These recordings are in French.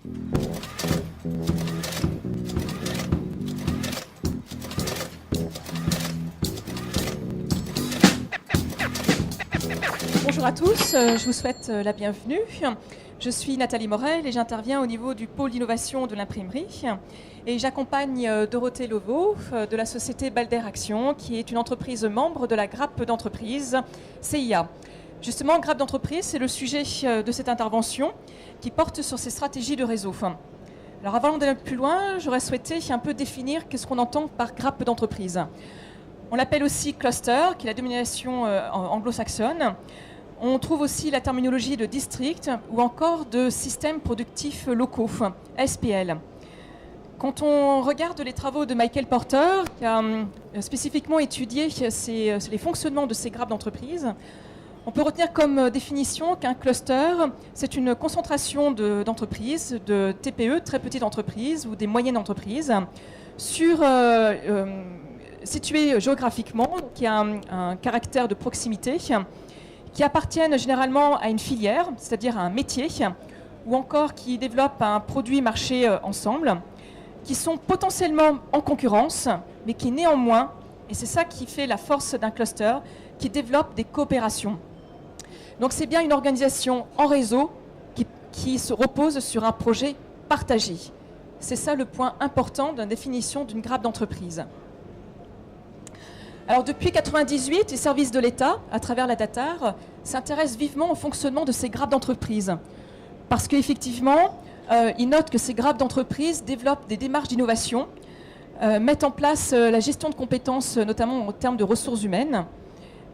Bonjour à tous, je vous souhaite la bienvenue. Je suis Nathalie Morel et j'interviens au niveau du pôle d'innovation de l'imprimerie. Et j'accompagne Dorothée Levaux de la société Balder Action, qui est une entreprise membre de la grappe d'entreprise CIA. Justement, grappe d'entreprise, c'est le sujet de cette intervention qui porte sur ces stratégies de réseau. Alors avant d'aller plus loin, j'aurais souhaité un peu définir qu'est-ce qu'on entend par grappe d'entreprise. On l'appelle aussi cluster, qui est la domination anglo-saxonne. On trouve aussi la terminologie de district ou encore de systèmes productifs locaux, SPL. Quand on regarde les travaux de Michael Porter, qui a spécifiquement étudié les fonctionnements de ces grappes d'entreprise, on peut retenir comme définition qu'un cluster, c'est une concentration d'entreprises, de TPE, très petites entreprises, ou des moyennes entreprises, situées géographiquement, qui a un caractère de proximité, qui appartiennent généralement à une filière, c'est-à-dire à un métier, ou encore qui développent un produit marché ensemble, qui sont potentiellement en concurrence, mais qui néanmoins, et c'est ça qui fait la force d'un cluster, qui développent des coopérations. Donc c'est bien une organisation en réseau qui se repose sur un projet partagé. C'est ça le point important de la définition d'une grappe d'entreprise. Alors depuis 1998, les services de l'État, à travers la DATAR, s'intéressent vivement au fonctionnement de ces grappes d'entreprise. Parce qu'effectivement, ils notent que ces grappes d'entreprise développent des démarches d'innovation, mettent en place la gestion de compétences, notamment en termes de ressources humaines,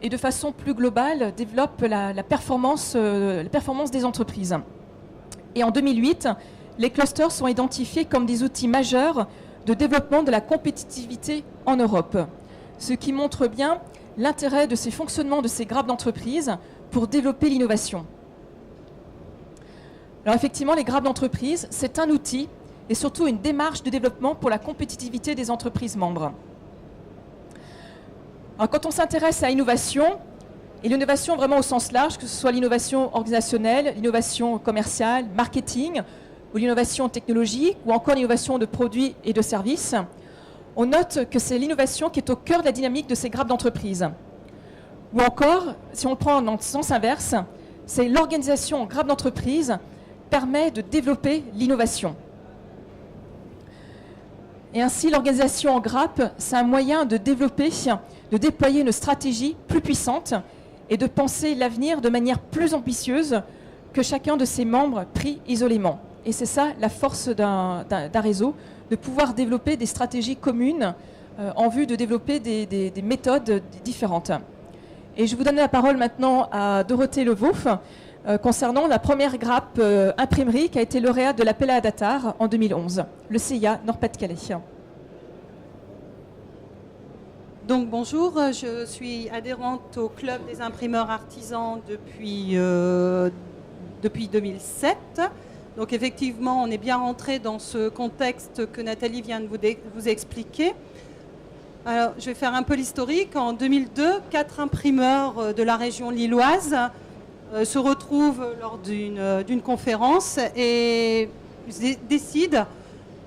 et de façon plus globale, développent la performance des entreprises. Et en 2008, les clusters sont identifiés comme des outils majeurs de développement de la compétitivité en Europe. Ce qui montre bien l'intérêt de ces fonctionnements de ces grappes d'entreprise pour développer l'innovation. Alors effectivement, les grappes d'entreprise, c'est un outil et surtout une démarche de développement pour la compétitivité des entreprises membres. Alors quand on s'intéresse à l'innovation, et l'innovation vraiment au sens large, que ce soit l'innovation organisationnelle, l'innovation commerciale, marketing, ou l'innovation technologique, ou encore l'innovation de produits et de services, on note que c'est l'innovation qui est au cœur de la dynamique de ces grappes d'entreprise. Ou encore, si on le prend dans le sens inverse, c'est l'organisation en grappe d'entreprise permet de développer l'innovation. Et ainsi, l'organisation en grappe, c'est un moyen de développer, de déployer une stratégie plus puissante et de penser l'avenir de manière plus ambitieuse que chacun de ses membres pris isolément. Et c'est ça la force d'un réseau, de pouvoir développer des stratégies communes en vue de développer des méthodes différentes. Et je vous donne la parole maintenant à Dorothée Levaux concernant la première grappe imprimerie qui a été lauréate de l'appel à DATAR en 2011, le CIA Nord-Pas-de-Calais. Donc bonjour, je suis adhérente au Club des imprimeurs artisans depuis 2007. Donc effectivement, on est bien rentré dans ce contexte que Nathalie vient de vous expliquer. Alors, je vais faire un peu l'historique. En 2002, 4 imprimeurs de la région lilloise se retrouvent lors d'une conférence et décident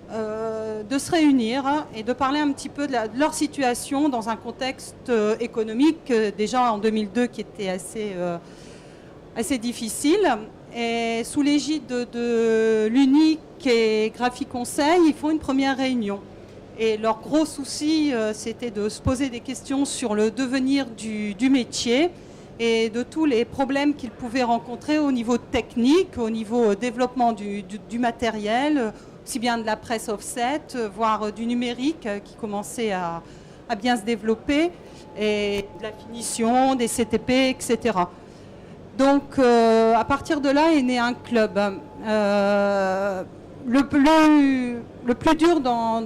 de se réunir et de parler un petit peu de leur situation dans un contexte économique déjà en 2002 qui était assez difficile. Et sous l'égide de l'UNIC et Graphie Conseil, ils font une première réunion. Et leur gros souci, c'était de se poser des questions sur le devenir du métier et de tous les problèmes qu'ils pouvaient rencontrer au niveau technique, au niveau développement du matériel, aussi bien de la presse offset, voire du numérique qui commençait à bien se développer, et de la finition, des CTP, etc. Donc, à partir de là est né un club. Le plus dur dans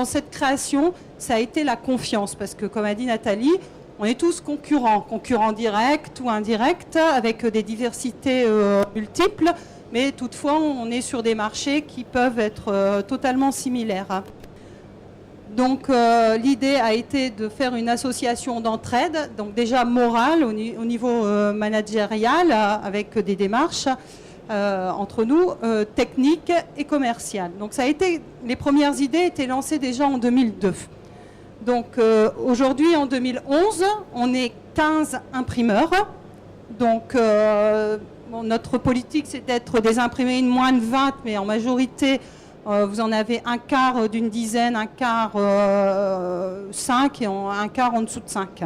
cette création, ça a été la confiance, parce que, comme a dit Nathalie, on est tous concurrents directs ou indirects, avec des diversités multiples, mais toutefois, on est sur des marchés qui peuvent être totalement similaires. Donc l'idée a été de faire une association d'entraide, donc déjà morale au niveau managérial, avec des démarches, entre nous, technique et commerciale. Donc les premières idées étaient lancées déjà en 2002. Donc aujourd'hui, en 2011, on est 15 imprimeurs. Donc notre politique, c'est d'être des imprimés de moins de 20, mais en majorité, vous en avez un quart d'une dizaine, un quart 5 et un quart en dessous de 5.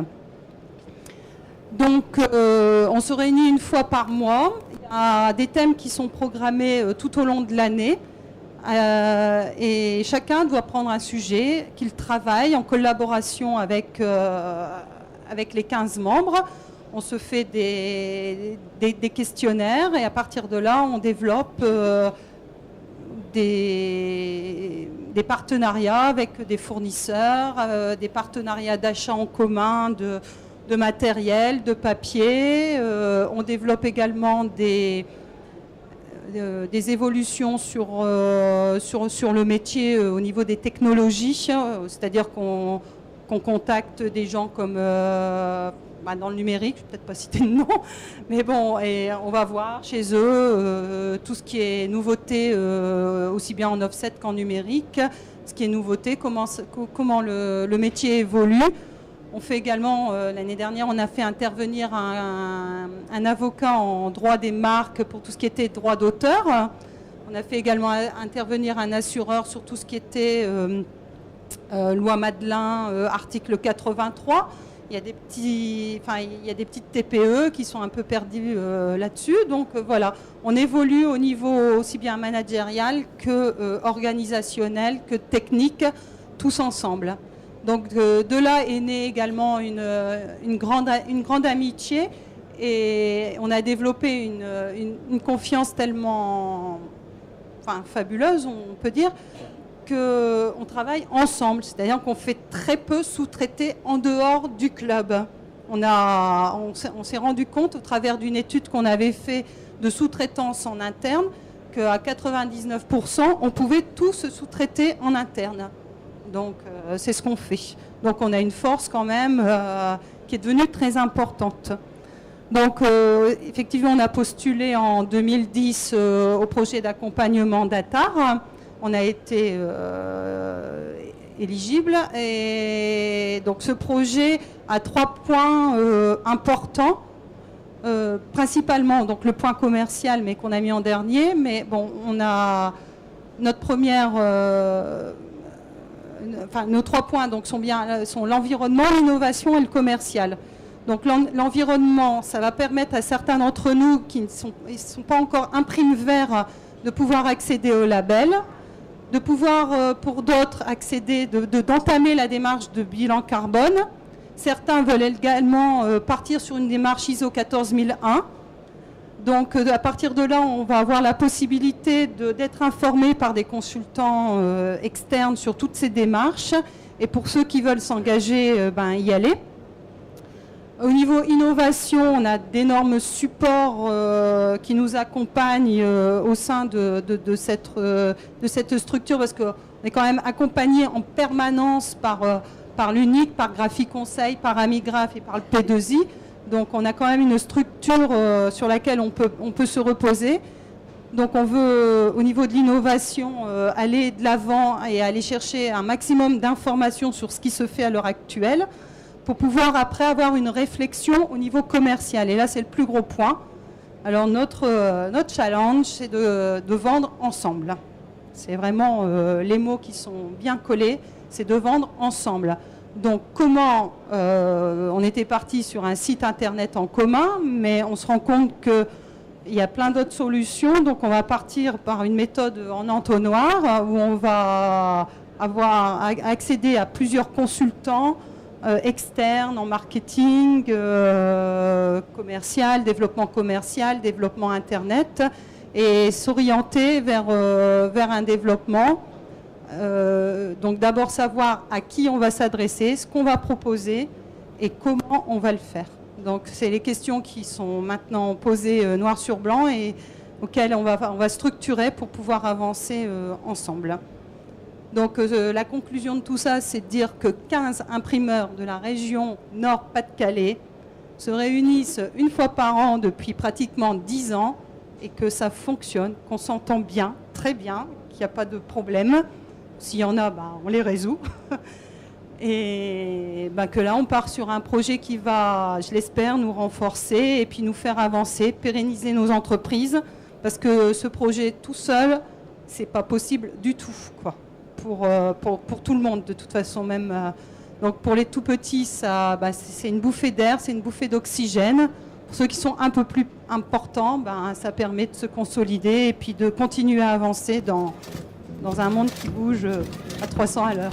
Donc on se réunit une fois par mois. Il y a des thèmes qui sont programmés tout au long de l'année. Et chacun doit prendre un sujet qu'il travaille en collaboration avec les 15 membres. On se fait des questionnaires et à partir de là, on développe des partenariats avec des fournisseurs, des partenariats d'achat en commun de matériel, de papier. On développe également des évolutions sur le métier au niveau des technologies, c'est-à-dire qu'on contacte des gens comme dans le numérique, je ne vais peut-être pas citer de nom, mais bon, et on va voir chez eux tout ce qui est nouveauté, aussi bien en offset qu'en numérique, ce qui est nouveauté, comment le métier évolue. On fait également, l'année dernière, on a fait intervenir un avocat en droit des marques pour tout ce qui était droit d'auteur. On a fait également intervenir un assureur sur tout ce qui était loi Madelin, article 83. Il y a des petites TPE qui sont un peu perdues là-dessus. Donc voilà, on évolue au niveau aussi bien managérial que organisationnel, que technique, tous ensemble. Donc de là est née également une grande amitié et on a développé une confiance tellement fabuleuse, on peut dire, qu'on travaille ensemble. C'est-à-dire qu'on fait très peu sous-traiter en dehors du club. On s'est rendu compte au travers d'une étude qu'on avait fait de sous-traitance en interne qu'à 99%, on pouvait tout se sous-traiter en interne. Donc, c'est ce qu'on fait. Donc, on a une force quand même qui est devenue très importante. Donc, effectivement, on a postulé en 2010 au projet d'accompagnement d'ATAR. On a été éligible. Et donc, ce projet a 3 points importants. Principalement, donc, le point commercial, mais qu'on a mis en dernier. Mais bon, on a notre première... nos 3 points donc, sont l'environnement, l'innovation et le commercial. Donc l'environnement, ça va permettre à certains d'entre nous qui ne sont pas encore imprimes verts de pouvoir accéder au label, de pouvoir pour d'autres accéder, d'entamer la démarche de bilan carbone. Certains veulent également partir sur une démarche ISO 14001. Donc à partir de là, on va avoir la possibilité d'être informé par des consultants externes sur toutes ces démarches. Et pour ceux qui veulent s'engager, y aller. Au niveau innovation, on a d'énormes supports qui nous accompagnent au sein de cette structure parce qu'on est quand même accompagné en permanence par l'UNIC, par Graphic Conseil, par Amigraph et par le P2I. Donc on a quand même une structure sur laquelle on peut se reposer. Donc on veut, au niveau de l'innovation, aller de l'avant et aller chercher un maximum d'informations sur ce qui se fait à l'heure actuelle pour pouvoir après avoir une réflexion au niveau commercial. Et là, c'est le plus gros point. Alors notre challenge, c'est de vendre ensemble. C'est vraiment les mots qui sont bien collés, c'est de vendre ensemble. Donc comment on était parti sur un site internet en commun, mais on se rend compte qu'il y a plein d'autres solutions. Donc on va partir par une méthode en entonnoir où on va avoir accédé à plusieurs consultants externes en marketing, commercial, développement internet et s'orienter vers un développement. Donc d'abord savoir à qui on va s'adresser, ce qu'on va proposer et comment on va le faire. Donc c'est les questions qui sont maintenant posées noir sur blanc et auxquelles on va structurer pour pouvoir avancer ensemble. Donc la conclusion de tout ça, c'est de dire que 15 imprimeurs de la région Nord-Pas-de-Calais se réunissent une fois par an depuis pratiquement 10 ans et que ça fonctionne, qu'on s'entend bien, très bien, qu'il n'y a pas de problème. S'il y en a, on les résout. Et que là, on part sur un projet qui va, je l'espère, nous renforcer et puis nous faire avancer, pérenniser nos entreprises. Parce que ce projet tout seul, c'est pas possible du tout, quoi. Pour tout le monde, de toute façon, même. Donc pour les tout petits, c'est une bouffée d'air, c'est une bouffée d'oxygène. Pour ceux qui sont un peu plus importants, ça permet de se consolider et puis de continuer à avancer dans un monde qui bouge à 300 à l'heure.